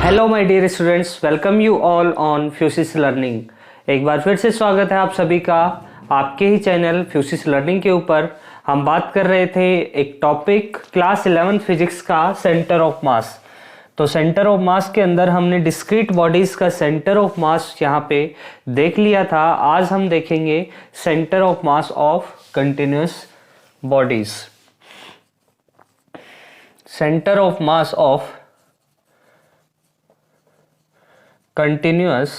Hello my dear students, welcome you all on physics learning. एक बार फिर से स्वागत है आप सभी का आपके ही चैनल फ्यूसिस लर्निंग के ऊपर। हम बात कर रहे थे एक टॉपिक क्लास 11 फिजिक्स का सेंटर ऑफ मास। तो सेंटर ऑफ मास के अंदर हमने डिस्क्रीट बॉडीज का सेंटर ऑफ मास यहाँ पे देख लिया था। आज हम देखेंगे centre of mass of continuous bodies. Centre of mass of continuous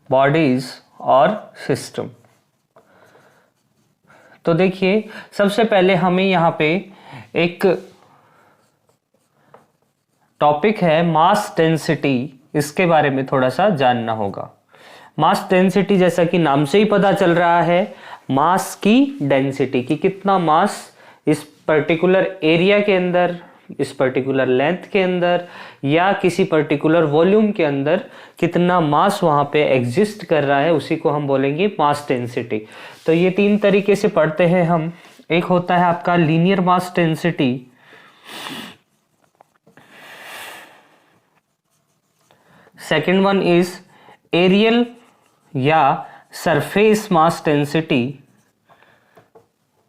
bodies और सिस्टम। तो देखिए, सबसे पहले हमें यहाँ पे एक टॉपिक है मास डेंसिटी, इसके बारे में थोड़ा सा जानना होगा। मास डेंसिटी जैसा कि नाम से ही पता चल रहा है, मास की डेंसिटी की कितना मास इस पर्टिकुलर एरिया के अंदर, इस पर्टिकुलर लेंथ के अंदर या किसी पर्टिकुलर वॉल्यूम के अंदर कितना मास वहां पे एग्जिस्ट कर रहा है, उसी को हम बोलेंगे मास डेंसिटी। तो ये तीन तरीके से पढ़ते हैं हम। एक होता है आपका linear mass density, second one is areal या surface mass density,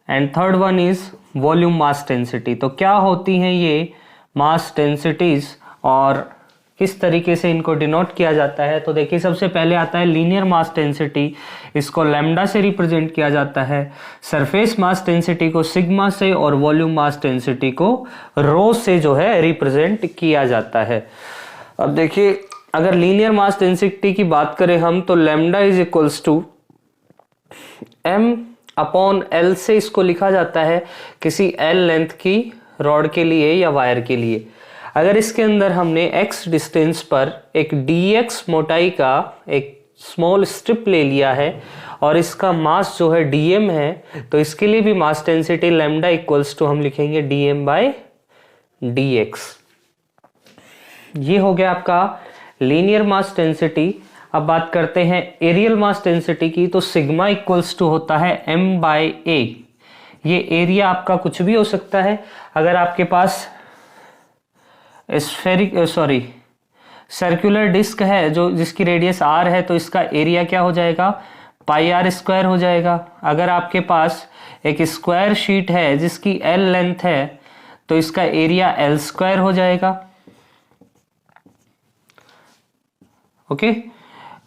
and third one is volume mass density. तो क्या होती हैं ये मास डेंसिटीज और किस तरीके से इनको डिनोट किया जाता है? तो देखिए, सबसे पहले आता है लीनियर मास डेंसिटी, इसको लैम्डा से रिप्रेजेंट किया जाता है। सरफेस मास डेंसिटी को सिग्मा से और वॉल्यूम मास डेंसिटी को रो से जो है रिप्रेजेंट किया जाता है। अब देखिए, अगर लीनियर मास डेंसिटी की बात करें हम, तो lambda is equals to m upon L से इसको लिखा जाता है किसी एल लेंथ की रॉड के लिए या वायर के लिए। अगर इसके अंदर हमने x डिस्टेंस पर एक dx मोटाई का एक स्मॉल स्ट्रिप ले लिया है और इसका मास जो है dm है, तो इसके लिए भी mass density lambda equals to हम लिखेंगे dm बाय dx। ये हो गया आपका लीनियर मास डेंसिटी। अब बात करते हैं एरियल मास डेंसिटी की। तो सिग्मा इक्वल्स टू होता है m बाय a। ये एरिया आपका कुछ भी हो सकता है। अगर आपके पास सर्कुलर डिस्क है जो जिसकी रेडियस r है, तो इसका एरिया क्या हो जाएगा? पाई r स्क्वायर हो जाएगा। अगर आपके पास एक स्क्वायर शीट है जिसकी l लेंथ है, तो इसका एरिया l स्क्वायर हो जाएगा। ओके,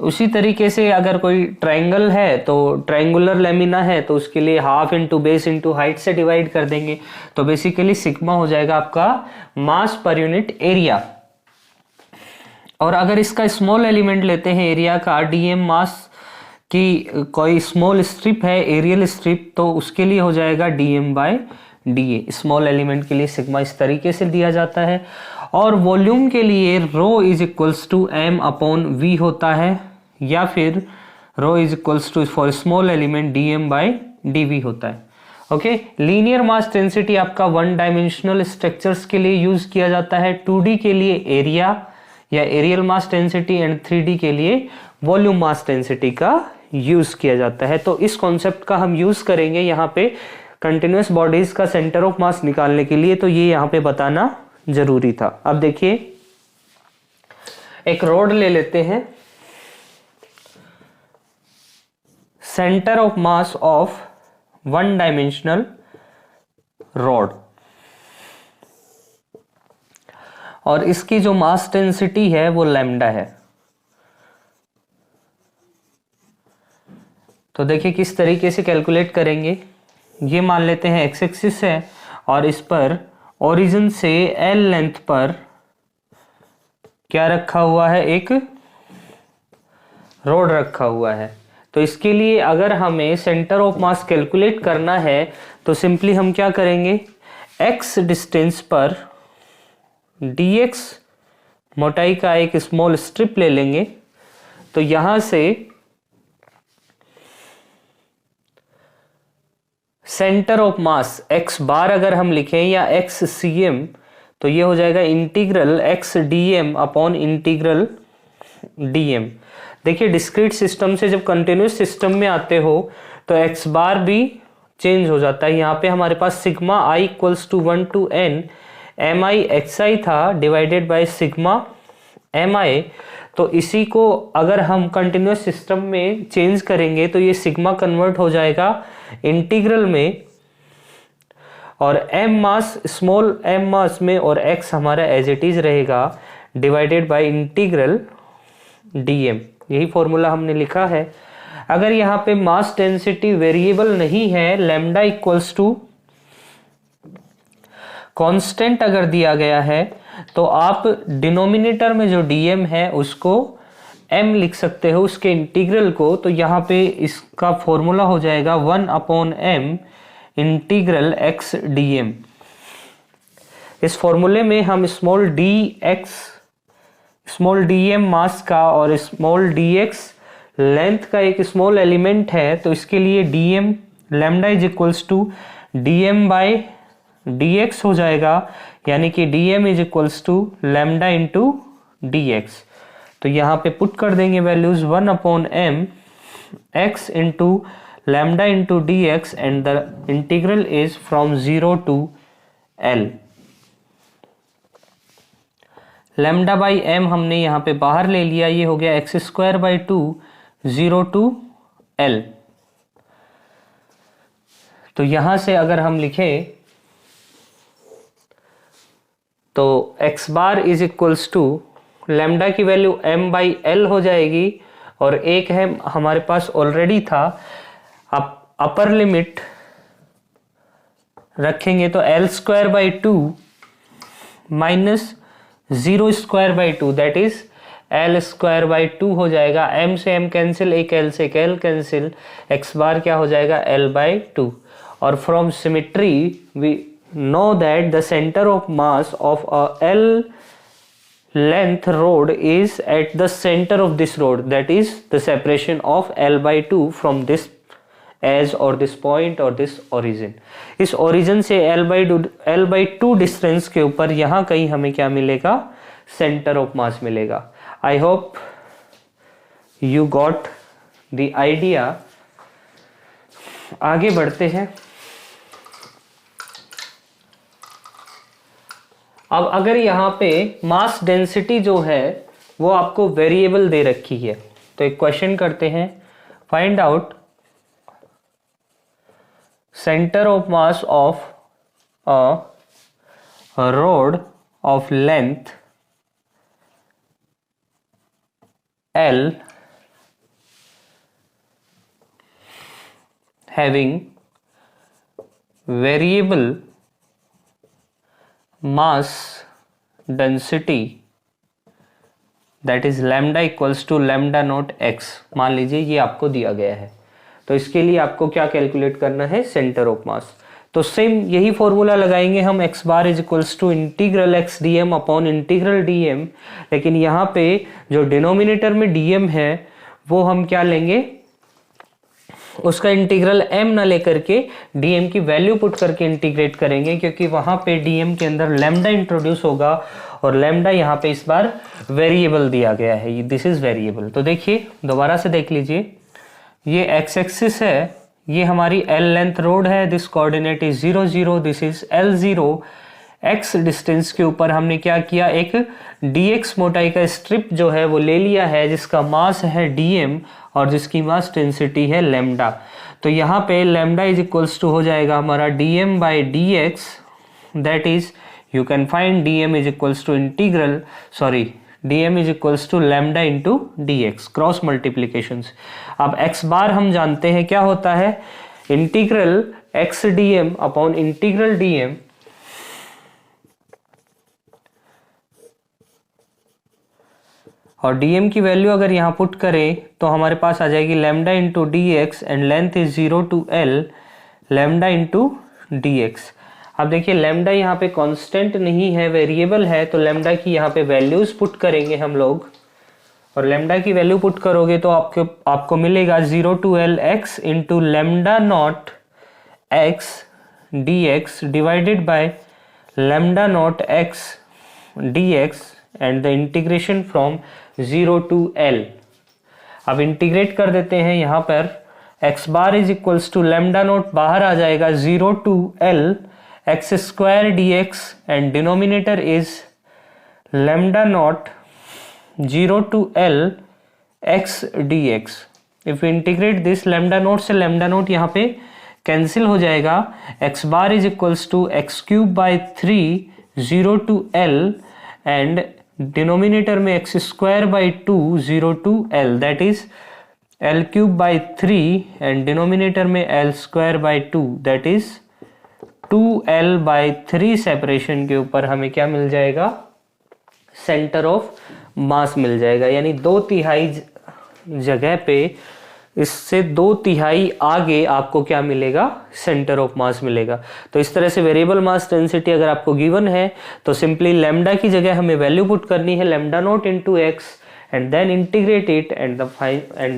उसी तरीके से अगर कोई ट्रायंगल है, तो ट्रायंगुलर लेमिना है, तो उसके लिए half into base into height से डिवाइड कर देंगे। तो बेसिकली सिग्मा हो जाएगा आपका मास पर यूनिट एरिया। और अगर इसका स्मॉल एलिमेंट लेते हैं एरिया का, डीएम मास की कोई स्मॉल स्ट्रिप है, एरियल स्ट्रिप, तो उसके लिए हो जाएगा dm by d. Small element के लिए सिग्मा इस तरीके से दिया जाता है। और वॉल्यूम के लिए rho is equals to m upon V होता है, या फिर rho is equals to for small element dm by dv होता है। ओके, लीनियर मास डेंसिटी आपका वन डायमेंशनल स्ट्रक्चर्स के लिए यूज किया जाता है, 2D के लिए एरिया या aerial mass density, and 3D के लिए वॉल्यूम मास डेंसिटी का यूज किया जाता है। तो इस कॉन्सेप्ट का हम यूज करेंगे यहाँ पे कंटिन्यूअस बॉडीज का सेंटर ऑफ मास निकालने के लिए। तो ये यहाँ पे बताना जरूरी था। अब देखिए, एक रॉड ले लेते हैं, centre of mass of one dimensional rod, और इसकी जो मास डेंसिटी है वो लैम्डा है। तो देखिए किस तरीके से कैलकुलेट करेंगे। ये मान लेते हैं एक्स एक्सिस है और इस पर ओरिजिन से एल लेंथ पर क्या रखा हुआ है? एक रॉड रखा हुआ है। तो इसके लिए अगर हमें सेंटर ऑफ मास कैलकुलेट करना है, तो सिंपली हम क्या करेंगे? x डिस्टेंस पर dx मोटाई का एक स्मॉल स्ट्रिप ले लेंगे। तो यहां से सेंटर ऑफ मास x बार अगर हम लिखें या x cm, तो ये हो जाएगा integral x dm upon integral dm। देखिए, डिस्क्रीट सिस्टम से जब कंटिन्यूस सिस्टम में आते हो तो x बार भी चेंज हो जाता है। यहाँ पे हमारे पास sigma i equals to 1 to n M I X I था डिवाइडेड बाय सिग्मा एम आए, तो इसी को अगर हम कंटिन्यूस सिस्टम में चेंज करेंगे तो ये सिग्मा कन्वर्ट हो जाएगा इंटीग्रल में, और एम मास स्मॉल एम मास में, और एक्स हमारा एज इट इज रहेगा डिवाइडेड बाय इंटीग्रल डीएम। यही फॉर्मूला हमने लिखा है। अगर यहाँ पे मास डेंसिटी वेरिएबल नहीं है, लैम्डा इक्वल्स टू कांस्टेंट अगर दिया गया है, तो आप डिनोमिनेटर में जो डीएम है उसको एम लिख सकते हो, उसके इंटीग्रल को। तो यहाँ पे इसका फॉर्मूला हो जाएगा 1/m इंटीग्रल एक्स डीएम। इस फॉर्मूले में हम स्मॉल डीएम मास का और स्मॉल डीएक्स लेंथ का एक स्मॉल एलिमेंट है, तो इसके लिए dm lambda is equals to dm by dx हो जाएगा, यानी कि dm is equals to lambda into dx. तो यहाँ पे पुट कर देंगे values 1/m x into lambda into dx and the integral is from 0 to l। Lambda by m हमने यहाँ पे बाहर ले लिया, ये हो गया x²/2 0 टू l। तो यहां से अगर हम लिखें तो x bar is equals to lambda की वैल्यू m/l हो जाएगी, और एक है हमारे पास ऑलरेडी था, आप अपर लिमिट रखेंगे तो l²/2 minus 0²/2 that is l²/2 हो जाएगा। m से m कैंसिल, एक l से l कैंसिल, x बार क्या हो जाएगा l/2। और from symmetry we know that the centre of mass of a l length rod is at the center of this rod, that is the separation of l/2 from this edge or this point or this origin। इस origin से l/2 distance के ऊपर यहाँ कहीं हमें क्या मिलेगा, centre of मास मिलेगा। I hope you got the idea. आगे बढ़ते हैं। अब अगर यहाँ पे मास डेंसिटी जो है वो आपको वेरिएबल दे रखी है, तो एक क्वेश्चन करते हैं, find out centre of mass of a rod of length L having variable mass density that is lambda equals to lambda naught x। मान लीजिए ये आपको दिया गया है, तो इसके लिए आपको क्या कैलकुलेट करना है, सेंटर ऑफ मास। तो सेम यही फॉर्मूला लगाएंगे हम, x bar is equals to integral x d m upon integral d m. लेकिन यहाँ पे जो डिनोमिनेटर में dm है वो हम क्या लेंगे, उसका इंटीग्रल m ना लेकर के dm की वैल्यू पुट करके इंटीग्रेट करेंगे, क्योंकि वहां पे dm के अंदर लैम्डा इंट्रोड्यूस होगा, और लैम्डा यहाँ पे इस बार वेरिएबल दिया गया है, दिस इज वेरिएबल। तो देखिए दोबारा से देख लीजिए, ये एक्स एक्सिस है, ये हमारी l लेंथ रोड है, this coordinate is 0 0, this is l0। x distance के ऊपर हमने क्या किया, एक dx मोटाई का स्ट्रिप जो है वो ले लिया है, जिसका मास है dm और जिसकी मास डेंसिटी है लैम्डा। तो यहाँ पे लैम्डा इज इक्वल्स टू हो जाएगा हमारा dm by dx, that is you can find dm is equals to integral dm is equals to lambda into dx, cross multiplications. अब x बार हम जानते हैं क्या होता है, integral x dm upon integral dm, और dm की value अगर यहाँ पुट करें तो हमारे पास आ जाएगी lambda into dx and length is 0 to l, lambda into dx। अब देखिए लैम्डा यहाँ पे कांस्टेंट नहीं है, वेरिएबल है, तो लैम्डा की यहाँ पे वैल्यूज पुट करेंगे हम लोग, और लैम्डा की वैल्यू पुट करोगे तो आपको मिलेगा 0 to l x into lambda naught x dx divided by lambda naught x dx and the integration from 0 to l। अब इंटीग्रेट कर देते हैं, यहाँ पर x bar is equals to lambda naught बाहर आ जाएगा 0 to l x² dx and denominator is lambda naught 0 to L x dx। If you integrate this, lambda naught से लैम्डा नोट यहाँ पे कैंसिल हो जाएगा। x bar is equals to X cube by 3 0 to L and denominator में X square by 2 0 to L, that is L cube by 3 and denominator में L square by 2, that is 2L by 3 separation के ऊपर हमें क्या मिल जाएगा, centre of मास मिल जाएगा। यानी 2/3 जगह पे इससे 2/3 आगे आपको क्या मिलेगा, सेंटर ऑफ मास मिलेगा। तो इस तरह से वेरिएबल मास डेंसिटी अगर आपको गिवन है तो सिंपली लैम्डा की जगह हमें वैल्यू पुट करनी है lambda naught into x and then integrate it and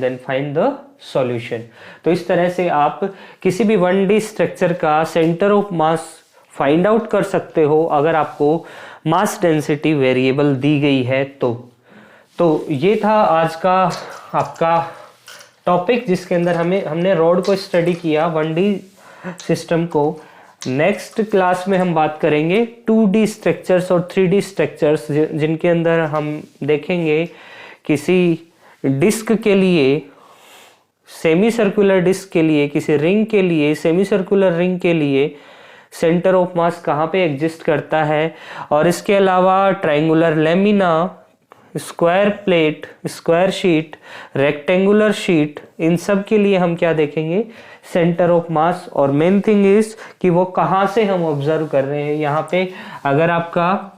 then find the solution. तो इस तरह से आप किसी भी 1D स्ट्रक्चर का centre of mass find out कर सकते हो अगर आपको मास डेंसिटी वेरिएबल दी गई है तो ये था आज का आपका टॉपिक जिसके अंदर हमने रॉड को स्टडी किया, 1D सिस्टम को। नेक्स्ट क्लास में हम बात करेंगे 2D स्ट्रक्चर्स और 3D स्ट्रक्चर्स, जिनके अंदर हम देखेंगे किसी डिस्क के लिए, सेमी सर्कुलर डिस्क के लिए, किसी रिंग के लिए, सेमी सर्कुलर रिंग के लिए सेंटर ऑफ मास कहाँ पे एग्जिस्ट करता है, और इसके अलावा triangular lamina, square plate, square sheet, rectangular sheet, इन सब के लिए हम क्या देखेंगे, सेंटर ऑफ मास। और मेन थिंग इज कि वो कहाँ से हम ऑब्जर्व कर रहे हैं। यहाँ पे अगर आपका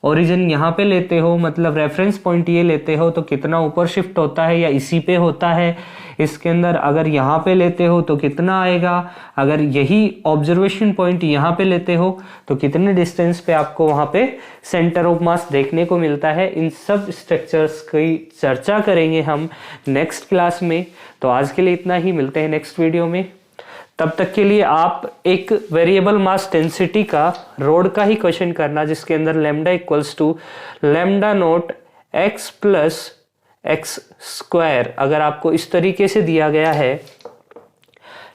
ओरिजिन यहाँ पे लेते हो, मतलब रेफरेंस पॉइंट ये लेते हो, तो कितना ऊपर शिफ्ट होता है या इसी पे होता है इसके अंदर। अगर यहाँ पे लेते हो तो कितना आएगा, अगर यही ऑब्जर्वेशन पॉइंट यहाँ पे लेते हो तो कितने डिस्टेंस पे आपको वहाँ पे सेंटर ऑफ मास देखने को मिलता है। इन सब स्ट्रक्चर्स की चर्चा करेंगे हम नेक्स्ट क्लास में। तो आज के लिए इतना ही, मिलते हैं नेक्स्ट वीडियो में। तब तक के लिए आप एक वेरिएबल मास डेंसिटी का रोड का ही क्वेश्चन करना, जिसके अंदर lambda equals to lambda naught x plus x square, अगर आपको इस तरीके से दिया गया है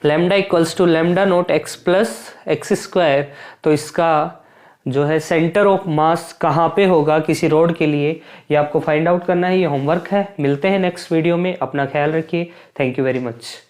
lambda equals to lambda naught x plus x square, तो इसका जो है सेंटर ऑफ मास कहाँ पे होगा किसी रोड के लिए, ये आपको फाइंड आउट करना है। ये होमवर्क है। मिलते हैं नेक्स्ट वीडियो में, अपना ख्याल रखिए। Thank you very much.